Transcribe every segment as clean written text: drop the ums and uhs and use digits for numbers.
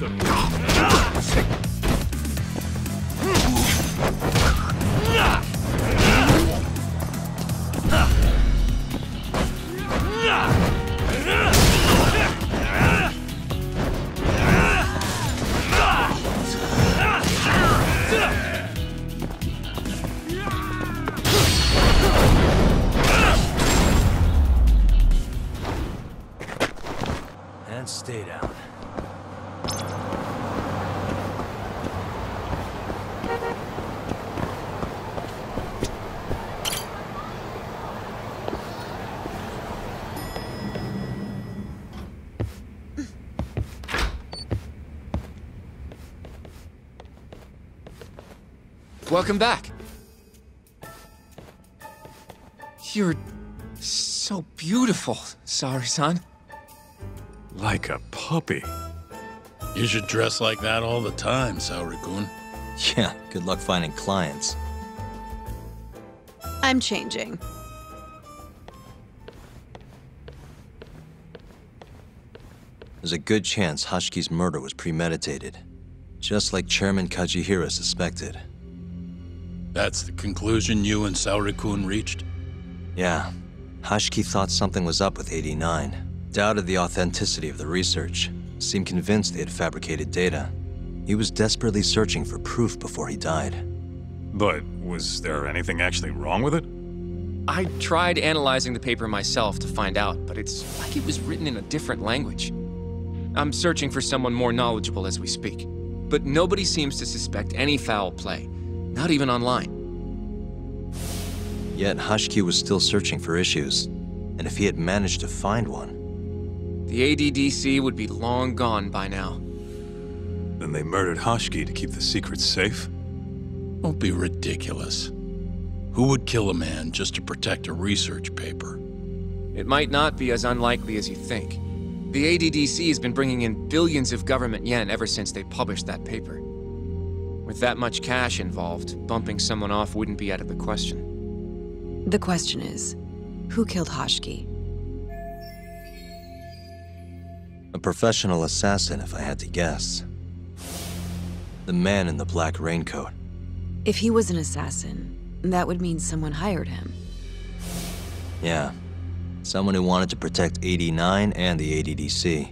And stay down. Welcome back. You're so beautiful, Saori-san. Like a puppy. You should dress like that all the time, Saori-kun. Yeah, good luck finding clients. I'm changing. There's a good chance Hashiki's murder was premeditated, just like Chairman Kajihira suspected. That's the conclusion you and Saori-kun reached? Yeah, Hashiki thought something was up with 89. Doubted the authenticity of the research. Seemed convinced they had fabricated data. He was desperately searching for proof before he died. But was there anything actually wrong with it? I tried analyzing the paper myself to find out, but it's like it was written in a different language. I'm searching for someone more knowledgeable as we speak, but nobody seems to suspect any foul play, not even online. Yet Hashiki was still searching for issues, and if he had managed to find one... The ADDC would be long gone by now. Then they murdered Hashiki to keep the secret safe? Don't be ridiculous. Who would kill a man just to protect a research paper? It might not be as unlikely as you think. The ADDC has been bringing in billions of government yen ever since they published that paper. With that much cash involved, bumping someone off wouldn't be out of the question. The question is, who killed Hashiki? A professional assassin, if I had to guess. The man in the black raincoat. If he was an assassin, that would mean someone hired him. Yeah. Someone who wanted to protect 89 and the ADDC.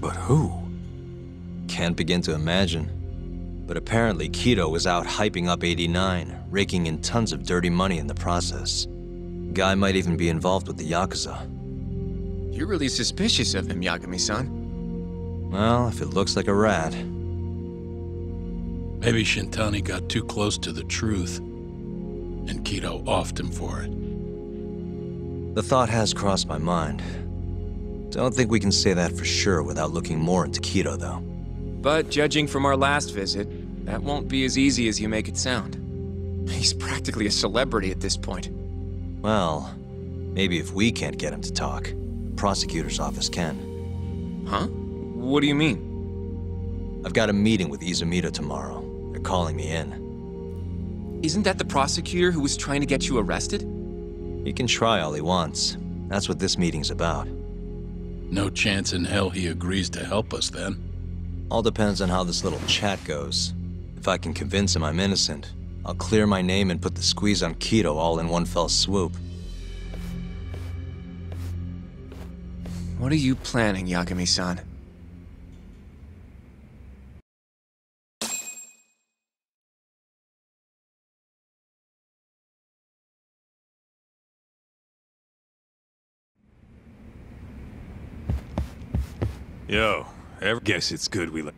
But who? Can't begin to imagine. But apparently Kido was out hyping up 89, raking in tons of dirty money in the process. Guy might even be involved with the Yakuza. You're really suspicious of him, Yagami-san. Well, if it looks like a rat. Maybe Shintani got too close to the truth, and Kido offed him for it. The thought has crossed my mind. Don't think we can say that for sure without looking more into Kido, though. But judging from our last visit, that won't be as easy as you make it sound. He's practically a celebrity at this point. Well, maybe if we can't get him to talk, the prosecutor's office can. Huh? What do you mean? I've got a meeting with Izumida tomorrow. They're calling me in. Isn't that the prosecutor who was trying to get you arrested? He can try all he wants. That's what this meeting's about. No chance in hell he agrees to help us then. All depends on how this little chat goes. If I can convince him I'm innocent, I'll clear my name and put the squeeze on Kido all in one fell swoop. What are you planning, Yagami-san? Yo, ever guess it's good we let...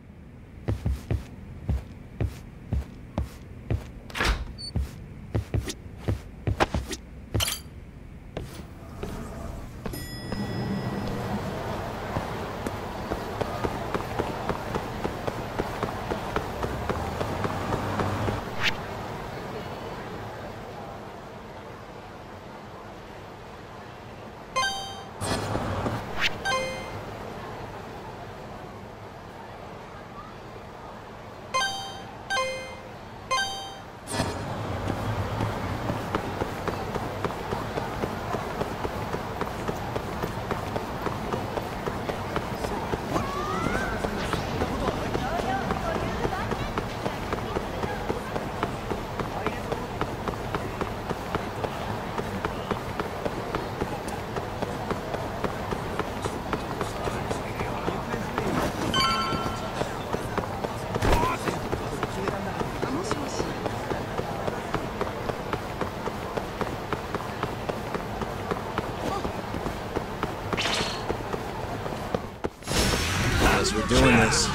guys.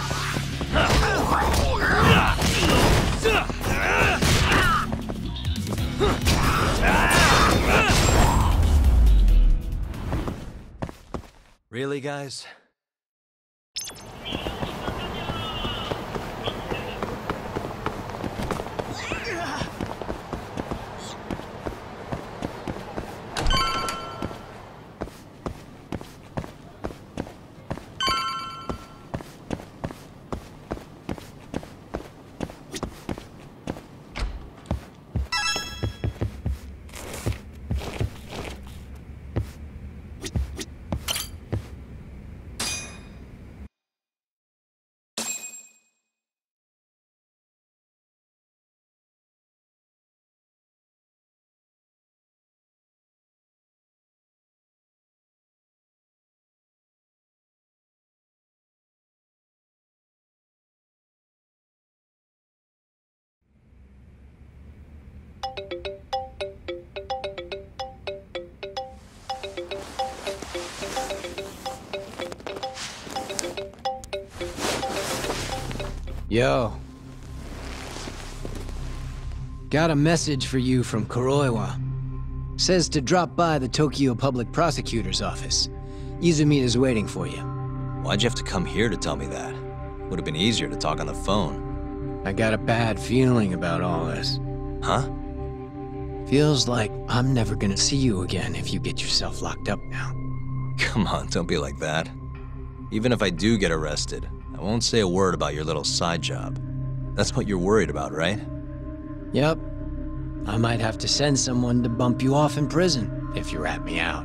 Really, guys? Yo. Got a message for you from Kuroiwa. Says to drop by the Tokyo Public Prosecutor's office. Izumita's waiting for you. Why'd you have to come here to tell me that? Would have been easier to talk on the phone. I got a bad feeling about all this. Huh? Feels like I'm never gonna see you again if you get yourself locked up now. Come on, don't be like that. Even if I do get arrested, I won't say a word about your little side job. That's what you're worried about, right? Yep. I might have to send someone to bump you off in prison if you rat me out.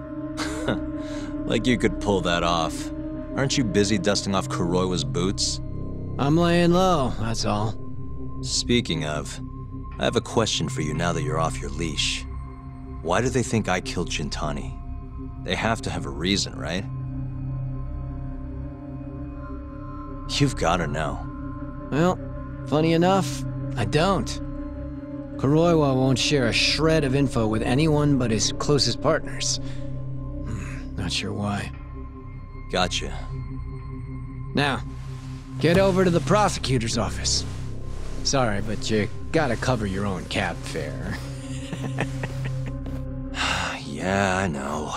Like you could pull that off. Aren't you busy dusting off Kuroiwa's boots? I'm laying low, that's all. Speaking of, I have a question for you now that you're off your leash. Why do they think I killed Shintani? They have to have a reason, right? You've gotta know. Well, funny enough, I don't. Kuroiwa won't share a shred of info with anyone but his closest partners. Not sure why. Gotcha. Now, get over to the prosecutor's office. Sorry, but you gotta cover your own cab fare. Yeah, I know.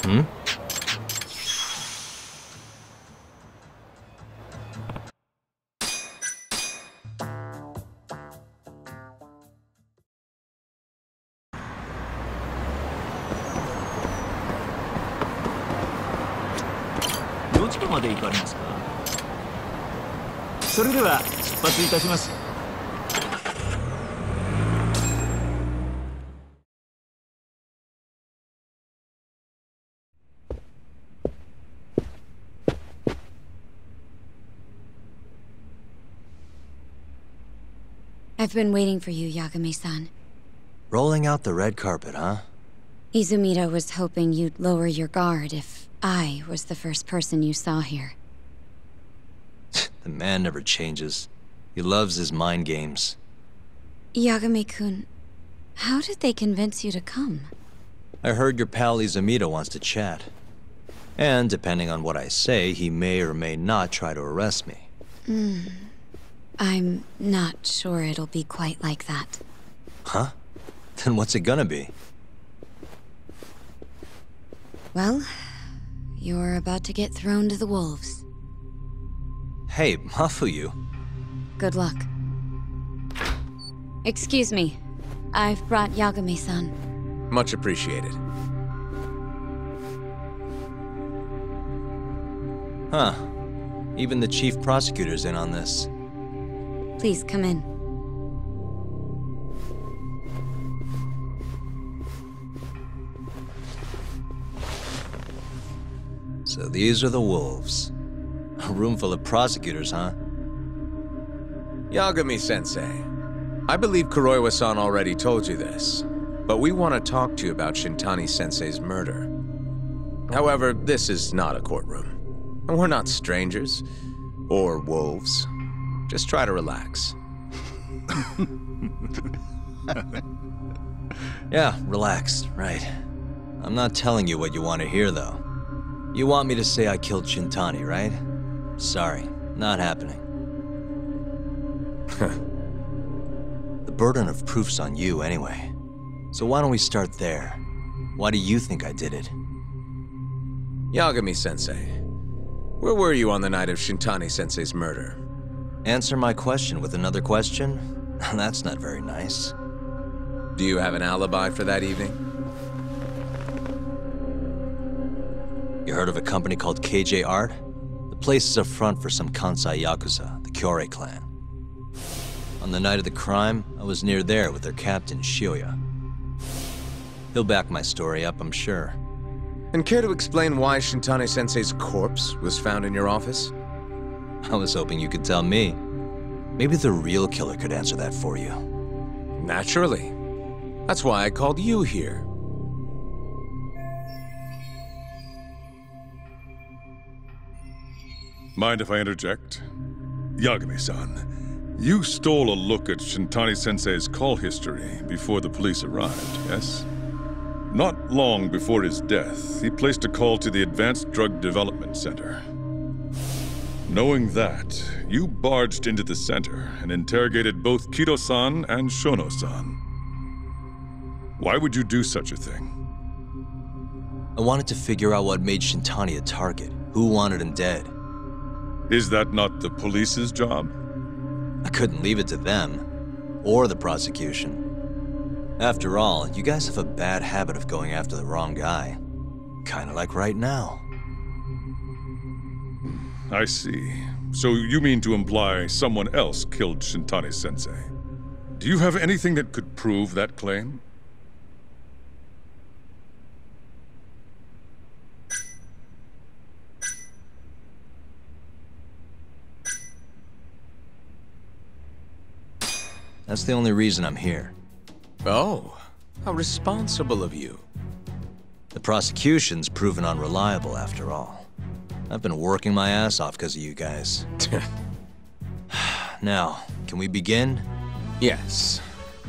Hmm?どちらまで行かれますか？それでは出発いたします。I've been waiting for you, Yagami-san. Rolling out the red carpet, huh? Izumita was hoping you'd lower your guard if I was the first person you saw here. The man never changes. He loves his mind games. Yagami-kun, how did they convince you to come? I heard your pal Izumita wants to chat. And depending on what I say, he may or may not try to arrest me. I'm not sure it'll be quite like that. Huh? Then what's it gonna be? Well, you're about to get thrown to the wolves. Hey, Mafuyu. Good luck. Excuse me. I've brought Yagami-san. Much appreciated. Huh. Even the chief prosecutor's in on this. Please come in. So these are the wolves. A room full of prosecutors, huh? Yagami-sensei, I believe Kuroiwa-san already told you this, but we want to talk to you about Shintani-sensei's murder. However, this is not a courtroom. And we're not strangers, or wolves. Just try to relax. Yeah, relax, right. I'm not telling you what you want to hear, though. You want me to say I killed Shintani, right? Sorry, not happening. The burden of proof's on you anyway. So why don't we start there? Why do you think I did it? Yagami-sensei, where were you on the night of Shintani-sensei's murder? Answer my question with another question? That's not very nice. Do you have an alibi for that evening? You heard of a company called KJ Art? The place is a front for some Kansai Yakuza, the Kyorei clan. On the night of the crime, I was near there with their captain, Shioya. He'll back my story up, I'm sure. And care to explain why Shintani-sensei's corpse was found in your office? I was hoping you could tell me. Maybe the real killer could answer that for you. Naturally. That's why I called you here. Mind if I interject? Yagami-san, you stole a look at Shintani-sensei's call history before the police arrived, yes? Not long before his death, he placed a call to the Advanced Drug Development Center. Knowing that, you barged into the center and interrogated both Kido-san and Shono-san. Why would you do such a thing? I wanted to figure out what made Shintani a target, who wanted him dead. Is that not the police's job? I couldn't leave it to them, or the prosecution. After all, you guys have a bad habit of going after the wrong guy. Kinda like right now. I see. So you mean to imply someone else killed Shintani-sensei? Do you have anything that could prove that claim? That's the only reason I'm here. Oh, how responsible of you. The prosecution's proven unreliable, after all. I've been working my ass off because of you guys. Now, can we begin? Yes.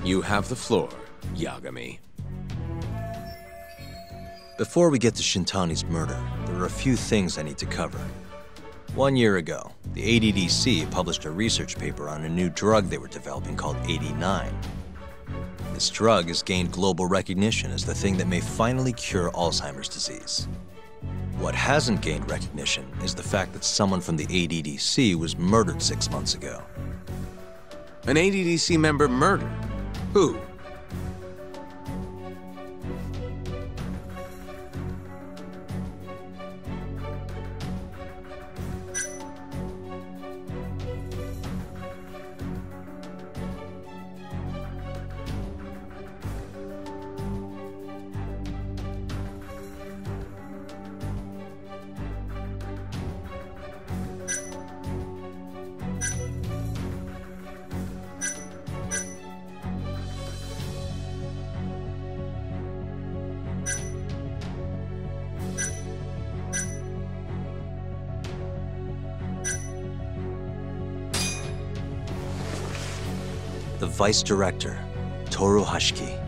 You have the floor, Yagami. Before we get to Shintani's murder, there are a few things I need to cover. 1 year ago, the ADDC published a research paper on a new drug they were developing called 89. This drug has gained global recognition as the thing that may finally cure Alzheimer's disease. What hasn't gained recognition is the fact that someone from the ADDC was murdered 6 months ago. An ADDC member murdered? Who? The vice director, Toru Hashiki.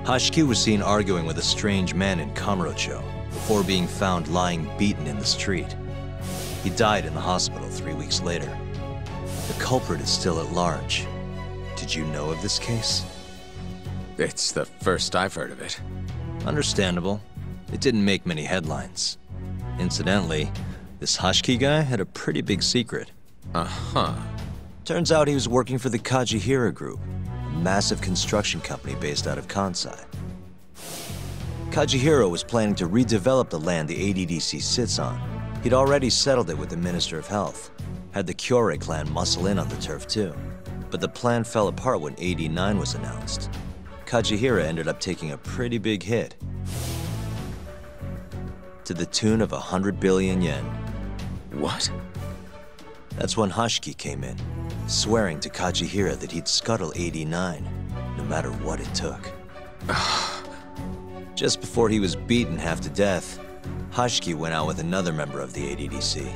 Hashiki was seen arguing with a strange man in Kamurocho before being found lying beaten in the street. He died in the hospital 3 weeks later. The culprit is still at large. Did you know of this case? It's the first I've heard of it. Understandable. It didn't make many headlines. Incidentally, This Hashki guy had a pretty big secret. Uh-huh. Turns out he was working for the Kajihira Group, a massive construction company based out of Kansai. Kajihira was planning to redevelop the land the ADDC sits on. He'd already settled it with the Minister of Health, had the Kyorei clan muscle in on the turf too. But the plan fell apart when AD9 was announced. Kajihira ended up taking a pretty big hit, to the tune of 100 billion yen. What? That's when Hashki came in, swearing to Kajihira that he'd scuttle AD9, no matter what it took. Just before he was beaten half to death, Hashki went out with another member of the ADDC.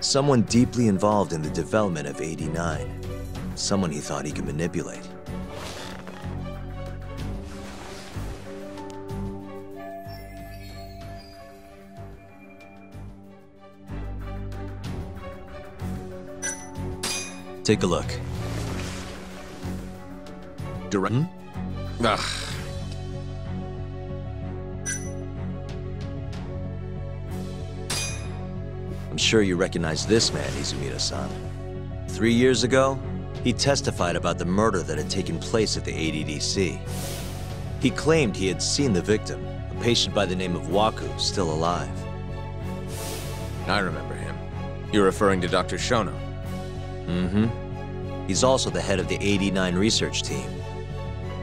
Someone deeply involved in the development of AD9. Someone he thought he could manipulate. Take a look. Direct? Ugh. I'm sure you recognize this man, Izumida-san. 3 years ago, he testified about the murder that had taken place at the ADDC. He claimed he had seen the victim, a patient by the name of Waku, still alive. I remember him. You're referring to Dr. Shono. Mm-hmm. He's also the head of the AD9 research team.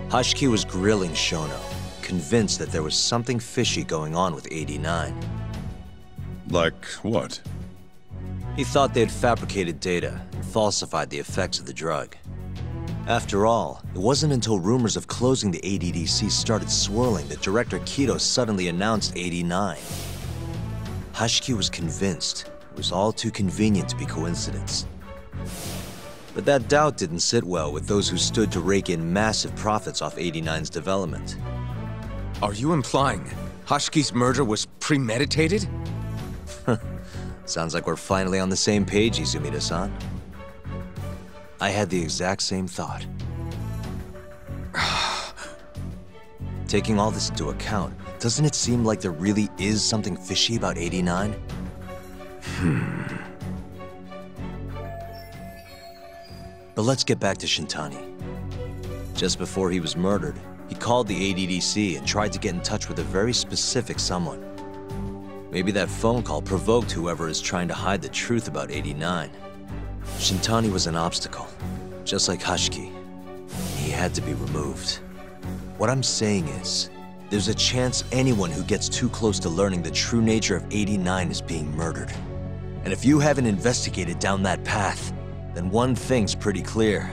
Hashki was grilling Shono, convinced that there was something fishy going on with AD9. Like what? He thought they had fabricated data and falsified the effects of the drug. After all, it wasn't until rumors of closing the ADDC started swirling that Director Kido suddenly announced AD9. Hashki was convinced it was all too convenient to be coincidence. But that doubt didn't sit well with those who stood to rake in massive profits off AD9's development. Are you implying Hashki's murder was premeditated? Sounds like we're finally on the same page, Izumida-san. I had the exact same thought. Taking all this into account, doesn't it seem like there really is something fishy about AD9? But let's get back to Shintani. Just before he was murdered, he called the ADDC and tried to get in touch with a very specific someone. Maybe that phone call provoked whoever is trying to hide the truth about AD9. Shintani was an obstacle, just like Hashki. He had to be removed. What I'm saying is, there's a chance anyone who gets too close to learning the true nature of AD9 is being murdered. And if you haven't investigated down that path, then one thing's pretty clear.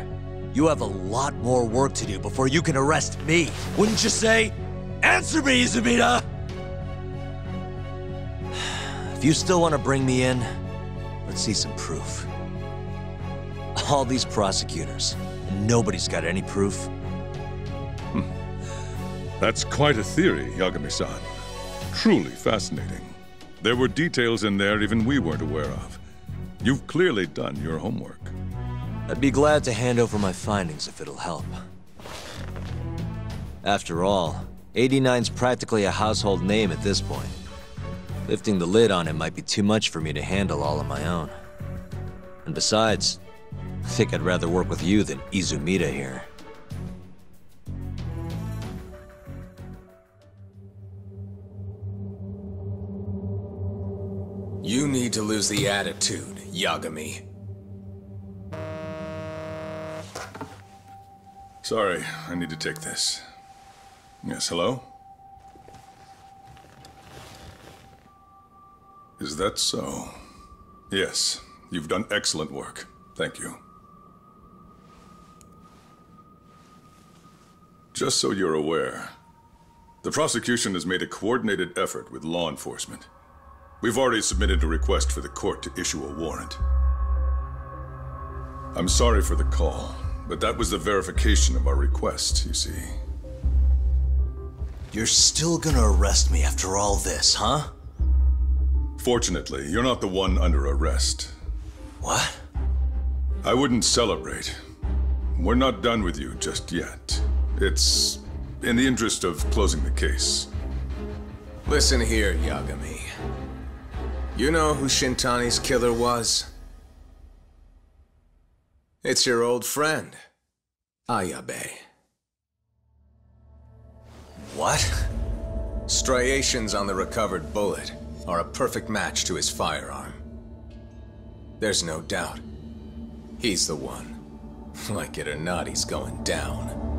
You have a lot more work to do before you can arrest me. Wouldn't you say? Answer me, Izumida! If you still want to bring me in, let's see some proof. All these prosecutors, and nobody's got any proof. That's quite a theory, Yagami-san. Truly fascinating. There were details in there even we weren't aware of. You've clearly done your homework. I'd be glad to hand over my findings if it'll help. After all, AD9's practically a household name at this point. Lifting the lid on it might be too much for me to handle all on my own. And besides, I think I'd rather work with you than Izumida here. You need to lose the attitude, Yagami. Sorry, I need to take this. Yes, hello? Is that so? Yes, you've done excellent work. Thank you. Just so you're aware, the prosecution has made a coordinated effort with law enforcement. We've already submitted a request for the court to issue a warrant. I'm sorry for the call, but that was the verification of our request, you see. You're still gonna arrest me after all this, huh? Fortunately, you're not the one under arrest. What? I wouldn't celebrate. We're not done with you just yet. It's in the interest of closing the case. Listen here, Yagami. You know who Shintani's killer was? It's your old friend, Ayabe. What? Striations on the recovered bullet are a perfect match to his firearm. There's no doubt. He's the one. Like it or not, he's going down.